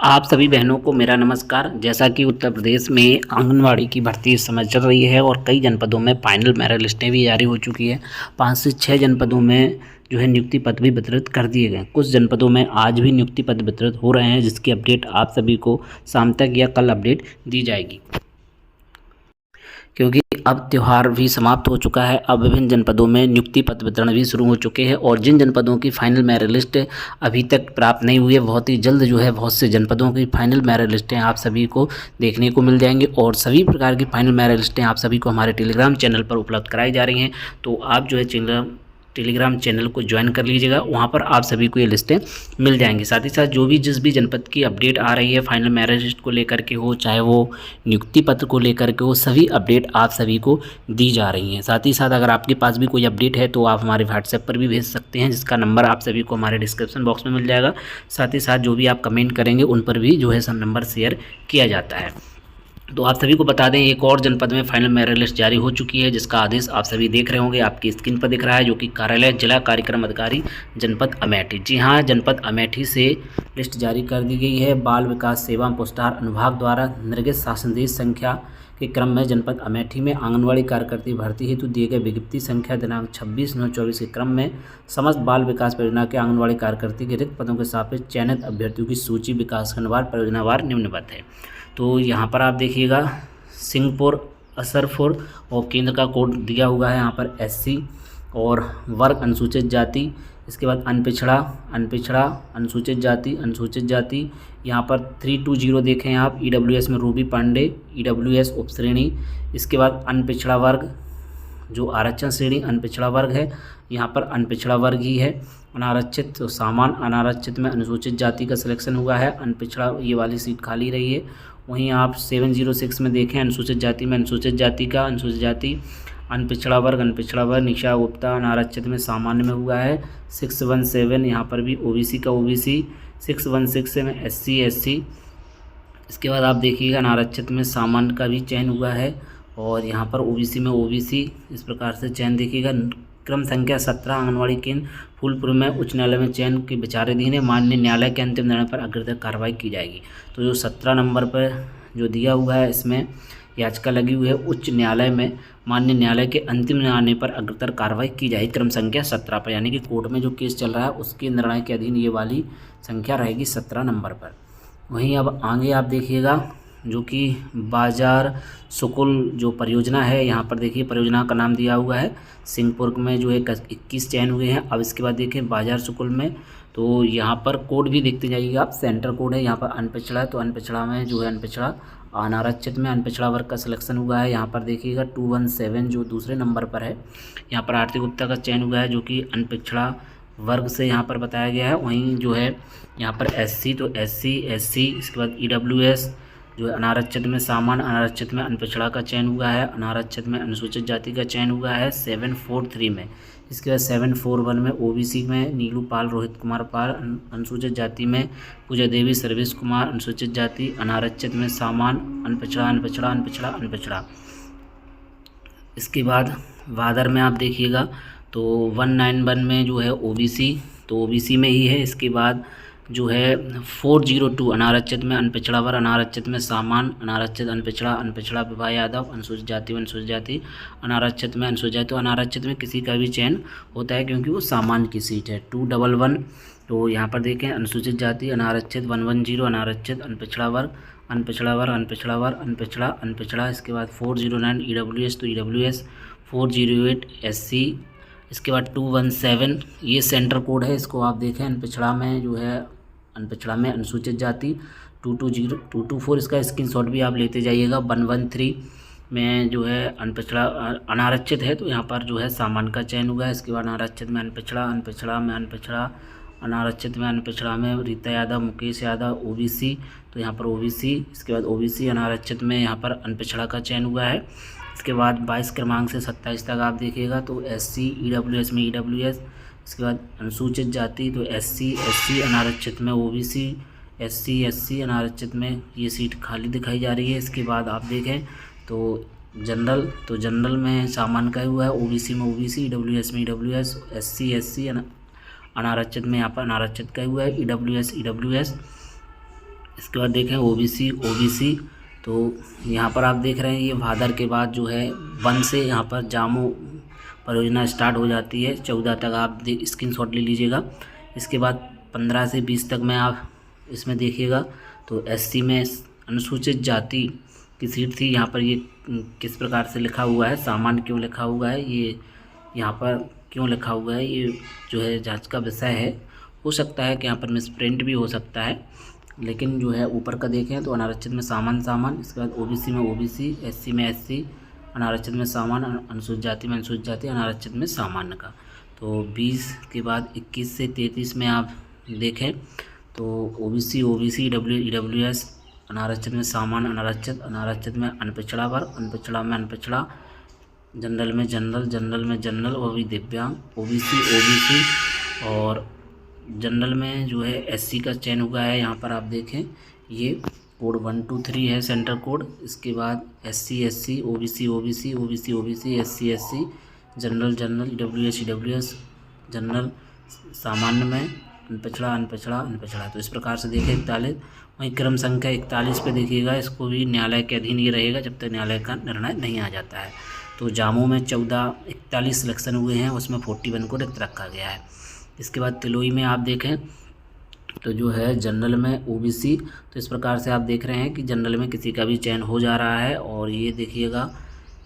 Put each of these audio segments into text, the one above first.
आप सभी बहनों को मेरा नमस्कार। जैसा कि उत्तर प्रदेश में आंगनवाड़ी की भर्ती इस समय चल रही है और कई जनपदों में फाइनल मेरिट लिस्टें भी जारी हो चुकी है। 5 से 6 जनपदों में जो है नियुक्ति पत्र भी वितरित कर दिए गए। कुछ जनपदों में आज भी नियुक्ति पत्र वितरित हो रहे हैं, जिसकी अपडेट आप सभी को शाम तक या कल अपडेट दी जाएगी, क्योंकि अब त्यौहार भी समाप्त हो चुका है। अब विभिन्न जनपदों में नियुक्ति पत्र वितरण भी शुरू हो चुके हैं और जिन जनपदों की फाइनल मेरिट लिस्ट अभी तक प्राप्त नहीं हुई है, बहुत ही जल्द जो है बहुत से जनपदों की फाइनल मेरिट लिस्टें आप सभी को देखने को मिल जाएंगी और सभी प्रकार की फाइनल मेरिट लिस्टें आप सभी को हमारे टेलीग्राम चैनल पर उपलब्ध कराई जा रही हैं। तो आप जो है टेलीग्राम चैनल को ज्वाइन कर लीजिएगा, वहाँ पर आप सभी को ये लिस्टें मिल जाएंगी। साथ ही साथ जो भी जिस भी जनपद की अपडेट आ रही है फाइनल मेरिट लिस्ट को लेकर के हो, चाहे वो नियुक्ति पत्र को लेकर के हो, सभी अपडेट आप सभी को दी जा रही हैं। साथ ही साथ अगर आपके पास भी कोई अपडेट है तो आप हमारे व्हाट्सएप पर भी भेज सकते हैं, जिसका नंबर आप सभी को हमारे डिस्क्रिप्शन बॉक्स में मिल जाएगा। साथ ही साथ जो भी आप कमेंट करेंगे उन पर भी जो है सब नंबर शेयर किया जाता है। तो आप सभी को बता दें, एक और जनपद में फाइनल मेरिट लिस्ट जारी हो चुकी है, जिसका आदेश आप सभी देख रहे होंगे, आपकी स्क्रीन पर दिख रहा है, जो कि कार्यालय जिला कार्यक्रम अधिकारी जनपद अमेठी। जी हाँ, जनपद अमेठी से लिस्ट जारी कर दी गई है। बाल विकास सेवा पुरस्कार अनुभाग द्वारा निर्गत शासनदेश संख्या के क्रम में जनपद अमेठी में आंगनवाड़ी कार्यकर्ती भर्ती हेतु दिए गए विज्ञप्ति संख्या दिनांक 26/9/24 के क्रम में समस्त बाल विकास परियोजना के आंगनवाड़ी कार्यकर्ती के रिक्त पदों के सापेक्ष चयनित अभ्यर्थियों की सूची विकासखंडवार परियोजनावार निम्नवत है। तो यहाँ पर आप देखिएगा सिंहपुर, असरपुर और केंद्र का कोड दिया हुआ है यहाँ पर SC और वर्ग अनुसूचित जाति, इसके बाद अनपिछड़ा अनुसूचित जाति यहाँ पर 320 देखें आप। EWS में रूबी पांडे, EWS उपश्रेणी, इसके बाद अनपिछड़ा वर्ग जो आरक्षण श्रेणी अनपिछड़ा वर्ग है, यहाँ पर अनपिछड़ा वर्ग ही है। अनारक्षित तो सामान्य, अनारक्षित में अनुसूचित जाति का सिलेक्शन हुआ है, अनपिछड़ा ये वाली सीट खाली रही है। वहीं आप 706 में देखें अनुसूचित जाति में अनुसूचित जाति का अनुसूचित जाति, अनपिछड़ा वर्ग निशा गुप्ता अनारक्षित में सामान्य में हुआ है। 617 यहाँ पर भी OBC का OBC, 616 में SC। इसके बाद आप देखिएगा अनारक्षित में सामान्य का भी चयन हुआ है और यहाँ पर OBC में OBC, इस प्रकार से चयन देखिएगा। क्रम संख्या 17 आंगनवाड़ी केंद्र फूलपुर में उच्च न्यायालय में चयन के विचाराधीन है, माननीय न्यायालय के अंतिम निर्णय पर अग्रतर कार्रवाई की जाएगी। तो जो 17 नंबर पर जो दिया हुआ है, इसमें याचिका लगी हुई है उच्च न्यायालय में, माननीय न्यायालय के अंतिम निर्णय पर अग्रतर कार्रवाई की जाएगी क्रम संख्या 17 पर, यानी कि कोर्ट में जो केस चल रहा है उसके निर्णय के अधीन ये वाली संख्या रहेगी 17 नंबर पर। वहीं अब आगे आप देखिएगा जो कि बाजार सुकुल जो परियोजना है, यहाँ पर देखिए परियोजना का नाम दिया हुआ है। सिंहपुर में जो है 21 चयन हुए हैं। अब इसके बाद देखिए बाजार सुकुल में, तो यहाँ पर कोड भी देखते जाइएगा आप, सेंटर कोड है यहाँ पर अनपिछड़ा, तो अनपिछड़ा में जो है अनपिछड़ा अनारक्षित में अनपिछड़ा वर्ग का सिलेक्शन हुआ है। यहाँ पर देखिएगा 217 जो दूसरे नंबर पर है, यहाँ पर आरती गुप्ता का चयन हुआ है जो कि अनपिछड़ा वर्ग से यहाँ पर बताया गया है। वहीं जो है यहाँ पर SC, तो SC, इसके बाद EWS जो है अनारक्षित में सामान्य, अनारक्षित में अनपिछड़ा का चयन हुआ है, अनारक्षित में अनुसूचित जाति का चयन हुआ है 743 में। इसके बाद 741 में OBC में नीलू पाल, रोहित कुमार पाल, अनुसूचित जाति में पूजा देवी, सर्वेश कुमार, अनुसूचित जाति, अनारक्षित में सामान्य, अनपिछड़ा। इसके बाद वादर में आप देखिएगा तो 191 में जो है OBC, तो OBC में ही है। इसके बाद जो है 402 अनारक्षित में अनपिछड़ा वर्ग, अनारक्षित में सामान्य, अनारक्षित अनपिछड़ा विभा यादव, अनुसूचित जाति, अनारक्षित में अनुसूचित जाति, तो अनारक्षित में किसी का भी चयन होता है क्योंकि वो सामान्य की सीट है। 211 तो यहाँ पर देखें अनुसूचित जाति, अनारक्षित 110 अनारक्षित अनपिछड़ा वर्ग, अनपिछड़ा। इसके बाद 409 EWS, तो EWS 408 SC। इसके बाद 217 ये सेंटर कोड है, इसको आप देखें अनपिछड़ा में जो है अनपिछड़ा में अनुसूचित जाति 224, इसका स्क्रीनशॉट भी आप लेते जाइएगा। 113 में जो है अनपिछड़ा अनारक्षित है, तो यहाँ पर जो है सामान्य का चयन हुआ है। इसके बाद अनारक्षित में अनारक्षित में अनपिछड़ा में रीता यादव, मुकेश यादव, OBC, तो यहाँ पर OBC। इसके बाद OBC अनारक्षित में यहाँ पर अनपिछड़ा का चयन हुआ है। इसके बाद 22 क्रमांक से 27 तक आप देखिएगा तो SC, EWS में EWS, इसके बाद अनुसूचित जाति तो SC, अनारक्षित में OBC, SC अनारक्षित में ये सीट खाली दिखाई जा रही है। इसके बाद आप देखें तो जनरल में सामान्य का हुआ है, OBC में OBC, EWS में EWS, SC अनारक्षित में यहाँ पर अनारक्षित का हुआ है, EWS। इसके बाद देखें ओबीसी, तो यहाँ पर आप देख रहे हैं ये भादर के बाद जो है 1 से यहाँ पर जामो परियोजना स्टार्ट हो जाती है। 14 तक आप स्क्रीनशॉट ले लीजिएगा। इसके बाद 15 से 20 तक में आप इसमें देखिएगा तो एससी में अनुसूचित जाति की सीट थी। यहाँ पर ये किस प्रकार से लिखा हुआ है, सामान्य क्यों लिखा हुआ है, ये यहाँ पर क्यों लिखा हुआ है, ये जो है जांच का विषय है। हो सकता है कि यहाँ पर मिसप्रिंट भी हो सकता है, लेकिन जो है ऊपर का देखें तो अनारक्षित में सामान्य, इसके बाद ओबीसी में ओबीसी, एससी में एससी, अनारक्षित में सामान्य, अनुसूचित जाति में अनुसूचित जाति, अनारक्षित में सामान्य का। तो 20 के बाद 21 से 33 में आप देखें तो ओबीसी, ईडब्ल्यूएस, अनारक्षित में सामान्य, अनारक्षित में अनपिछड़ा वर्ग, अनपिछड़ा में अनपिछड़ा, जनरल में जनरल और भी दिव्यांग, ओबीसी और जनरल में जो है एससी का चयन हुआ है। यहाँ पर आप देखें ये कोड 1 2 3 है सेंटर कोड। इसके बाद SC, OBC, SC, general, EWS, general, सामान्य में अनपिछड़ा। तो इस प्रकार से देखें 41। वहीं क्रम संख्या 41 पे देखिएगा, इसको भी न्यायालय के अधीन ये रहेगा जब तक न्यायालय का निर्णय नहीं आ जाता है। तो जामों में 41 सिलेक्शन हुए हैं, उसमें 41 को रिक्त रखा गया है। इसके बाद तिलोई में आप देखें तो जो है जनरल में ओबीसी, तो इस प्रकार से आप देख रहे हैं कि जनरल में किसी का भी चयन हो जा रहा है। और ये देखिएगा,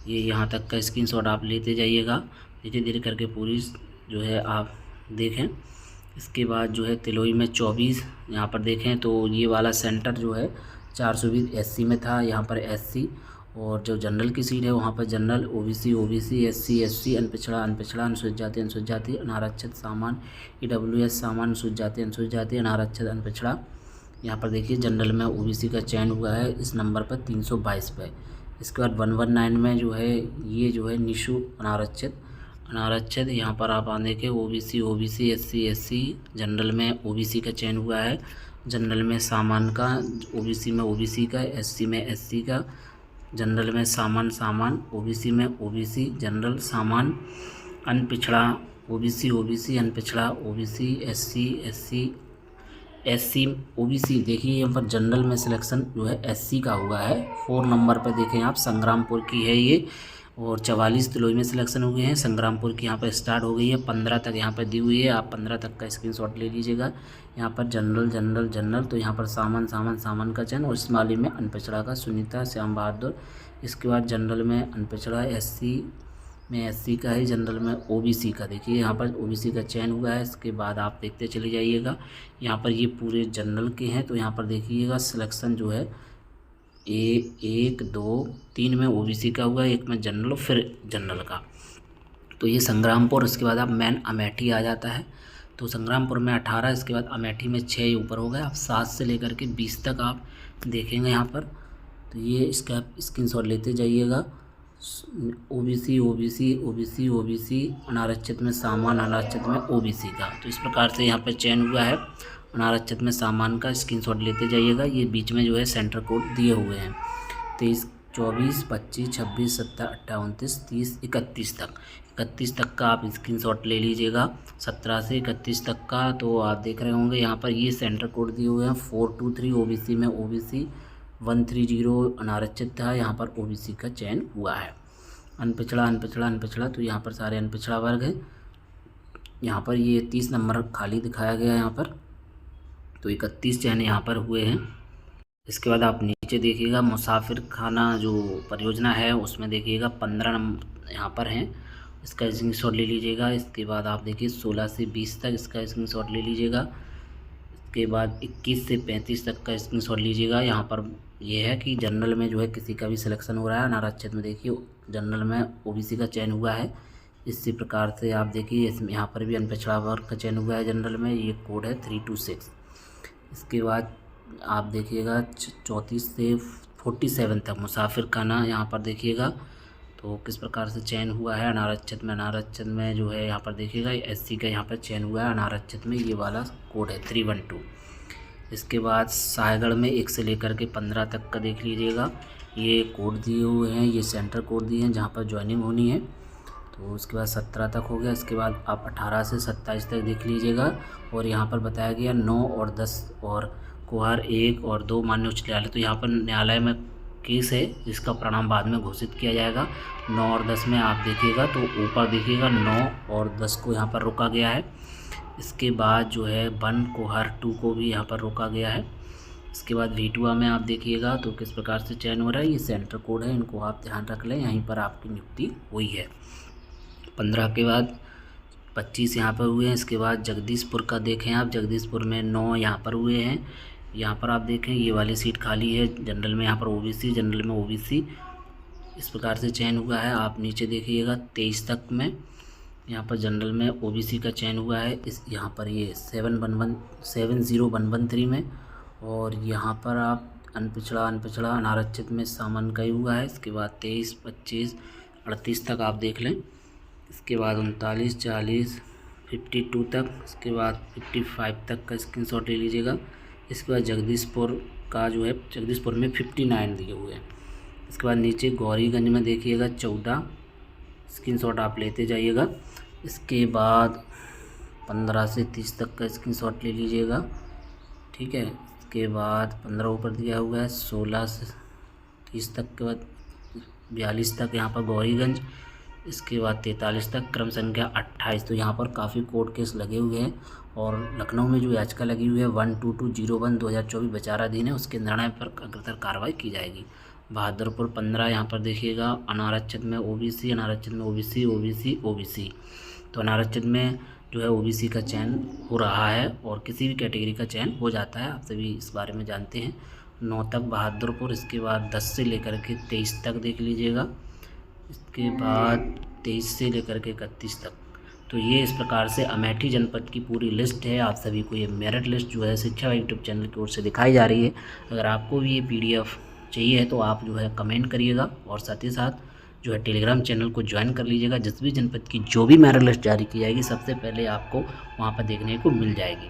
ये यहाँ तक का स्क्रीनशॉट आप लेते जाइएगा, धीरे धीरे करके पूरी जो है आप देखें। इसके बाद जो है तिलोई में 24 यहाँ पर देखें तो ये वाला सेंटर जो है 420 एससी में था, यहाँ पर एससी, और जो जनरल की सीट है वहाँ पर जनरल, ओबीसी, एससी, अनपिछड़ा, अनुसूचित जाति, अनारक्षित सामान्य, ईडब्ल्यूएस सामान्य, अनुसूचित जाति, अनारक्षित, अनपिछड़ा। यहाँ पर देखिए जनरल में ओबीसी का चयन हुआ है इस नंबर पर 322 पे। इसके बाद 119 में जो है ये जो है निशु अनारक्षित, यहाँ पर आप आने के ओबीसी, एससी, जनरल में ओबीसी का चयन हुआ है, जनरल में सामान्य का, ओबीसी में ओबीसी का, एससी में एससी का, जनरल में सामान्य, ओबीसी में ओबीसी, जनरल सामान्य, अनपिछड़ा, ओबीसी, अनपिछड़ा, ओबीसी, एससी, ओबीसी। देखिए यहाँ पर जनरल में सिलेक्शन जो है एससी का हुआ है। 4 नंबर पर देखें आप, संग्रामपुर की है ये, और 44 तिलोई में सिलेक्शन हो गए हैं। संग्रामपुर की यहाँ पर स्टार्ट हो गई है, 15 तक यहाँ पर दी हुई है, आप 15 तक का स्क्रीनशॉट ले लीजिएगा। यहाँ पर जनरल, तो यहाँ पर सामान्य का चयन, और इस माली में अनपिछड़ा का सुनीता श्याम बहादुर। इसके बाद जनरल में अनपिछड़ा, एससी में एससी का है, जनरल में ओबीसी का, देखिए यहाँ पर ओबीसी का चयन हुआ है। इसके बाद आप देखते चले जाइएगा, यहाँ पर ये पूरे जनरल के हैं। तो यहाँ पर देखिएगा सिलेक्शन जो है 1 2 3 में ओबीसी का हुआ है, 1 में जनरल और फिर जनरल का। तो ये संग्रामपुर। इसके बाद आप मेन अमेठी आ जाता है, तो संग्रामपुर में 18, इसके बाद अमेठी में 6 ऊपर हो गए। आप 7 से लेकर के 20 तक आप देखेंगे यहाँ पर, तो ये इसका स्क्रीनशॉट लेते जाइएगा। ओबीसी, अनारक्षित में सामान्य, अनारक्षित में ओबीसी का। तो इस प्रकार से यहाँ पर चयन हुआ है अनारक्षित में सामान्य का, स्क्रीनशॉट लेते जाइएगा। ये बीच में जो है सेंटर कोड दिए हुए हैं 23, 24, 25, 26, 27, 28, 29, 30, 31 तक का आप स्क्रीनशॉट ले लीजिएगा। 17 से 31 तक का तो आप देख रहे होंगे यहाँ पर ये सेंटर कोड दिए हुए हैं। 423 ओबीसी में ओबीसी, 130 अनारक्षित था, यहाँ पर ओबीसी का चयन हुआ है। अनपिछड़ा, तो यहाँ पर सारे अनपिछड़ा वर्ग हैं। यहाँ पर ये 30 नंबर खाली दिखाया गया है यहाँ पर, तो 31 चयन यहाँ पर हुए हैं। इसके बाद आप नीचे देखिएगा मुसाफिर खाना जो परियोजना है उसमें देखिएगा 15 नंबर यहाँ पर हैं, इसका स्क्रीनशॉट ले लीजिएगा। इसके बाद आप देखिए 16 से 20 तक इसका स्क्रीनशॉट ले लीजिएगा। इसके बाद 21 से 35 तक का स्क्रीनशॉट लीजिएगा। यहाँ पर यह है कि जनरल में जो है किसी का भी सिलेक्शन हो रहा है, अनारक्षित में देखिए जनरल में ओबीसी का चयन हुआ है। इसी प्रकार से आप देखिए इसमें यहाँ पर भी अनपिछड़ा वर्ग का चयन हुआ है जनरल में, ये कोड है 326। इसके बाद आप देखिएगा 34 से 47 तक मुसाफिर खाना यहाँ पर देखिएगा तो किस प्रकार से चयन हुआ है। अनारक्षित में जो है यहाँ पर देखिएगा एससी का यहाँ पर चयन हुआ है, अनारक्षित में ये वाला कोड है 312। इसके बाद सायगढ़ में 1 से लेकर के 15 तक का देख लीजिएगा, ये कोड दिए हुए हैं, ये सेंटर कोड दिए हैं जहाँ पर ज्वाइनिंग होनी है। तो उसके बाद 17 तक हो गया। इसके बाद आप 18 से 27 तक देख लीजिएगा, और यहाँ पर बताया गया 9 और 10 और कुहार 1 और 2 माननीय उच्च न्यायालय। तो यहाँ पर न्यायालय में केस है जिसका परिणाम बाद में घोषित किया जाएगा। 9 और 10 में आप देखिएगा तो ऊपर देखिएगा 9 और 10 को यहाँ पर रोका गया है। इसके बाद जो है 1 कुहार 2 को भी यहाँ पर रोका गया है। इसके बाद V2 में आप देखिएगा तो किस प्रकार से चयन हो रहा है। ये सेंटर कोड है, इनको आप ध्यान रख लें, यहीं पर आपकी नियुक्ति हुई है। 15 के बाद 25 यहाँ पर हुए हैं। इसके बाद जगदीशपुर का देखें आप, जगदीशपुर में 9 यहाँ पर हुए हैं। यहाँ पर आप देखें ये वाली सीट खाली है, जनरल में यहाँ पर OBC, जनरल में OBC, इस प्रकार से चयन हुआ है। आप नीचे देखिएगा 23 तक में यहाँ पर जनरल में OBC का चयन हुआ है। इस यहाँ पर ये 70113 में, और यहाँ पर आप अनपिछड़ा अनारक्षित में सामान्य का ही हुआ है। इसके बाद 23, 25, 38 तक आप देख लें। इसके बाद 39, 40, 52 तक, इसके बाद 55 तक का स्क्रीनशॉट ले लीजिएगा। इसके बाद जगदीशपुर का जो है, जगदीशपुर में 59 दिए हुए हैं। इसके बाद नीचे गौरीगंज में देखिएगा 14, स्क्रीनशॉट आप लेते जाइएगा। इसके बाद 15 से 30 तक का स्क्रीनशॉट ले लीजिएगा, ठीक है। इसके बाद 15 ऊपर दिया हुआ है, 16 से 30 तक के बाद 42 तक यहाँ पर गौरीगंज। इसके बाद 43 तक क्रम संख्या 28। तो यहाँ पर काफ़ी कोर्ट केस लगे हुए हैं, और लखनऊ में जो याचिका लगी हुई है 12201/2024 विचाराधीन है, उसके निर्णय पर अग्रतर कार्रवाई की जाएगी। बहादुरपुर 15 यहाँ पर देखिएगा, अनारक्षित में OBC, अनारक्षित में OBC। तो अनारक्षित में जो है OBC का चयन हो रहा है, और किसी भी कैटेगरी का चयन हो जाता है, आप सभी इस बारे में जानते हैं। 9 तक बहादुरपुर। इसके बाद 10 से लेकर के 23 तक देख लीजिएगा। इसके बाद 23 से लेकर के 31 तक। तो ये इस प्रकार से अमेठी जनपद की पूरी लिस्ट है। आप सभी को ये मेरिट लिस्ट जो है शिक्षा यूट्यूब चैनल की ओर से दिखाई जा रही है। अगर आपको भी ये PDF चाहिए है तो आप जो है कमेंट करिएगा, और साथ ही साथ जो है टेलीग्राम चैनल को ज्वाइन कर लीजिएगा। जिस भी जनपद की जो भी मेरिट लिस्ट जारी की जाएगी सबसे पहले आपको वहाँ पर देखने को मिल जाएगी।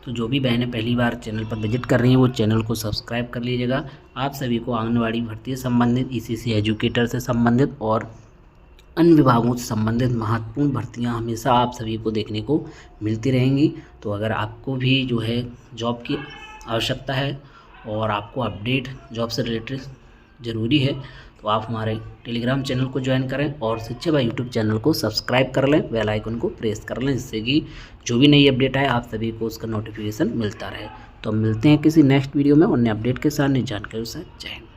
तो जो भी बहनें पहली बार चैनल पर विजिट कर रही हैं वो चैनल को सब्सक्राइब कर लीजिएगा। आप सभी को आंगनवाड़ी भर्ती से संबंधित, ECC एजुकेटर से संबंधित और अन्य विभागों से संबंधित महत्वपूर्ण भर्तियां हमेशा आप सभी को देखने को मिलती रहेंगी। तो अगर आपको भी जो है जॉब की आवश्यकता है और आपको अपडेट जॉब से रिलेटेड ज़रूरी है, तो आप हमारे टेलीग्राम चैनल को ज्वाइन करें और शिक्षा भाई यूट्यूब चैनल को सब्सक्राइब कर लें, बेल आइकन को प्रेस कर लें, जिससे कि जो भी नई अपडेट आए आप सभी को उसका नोटिफिकेशन मिलता रहे। तो मिलते हैं किसी नेक्स्ट वीडियो में और नए अपडेट के साथ, नई जानकारी के साथ। जय हिंद।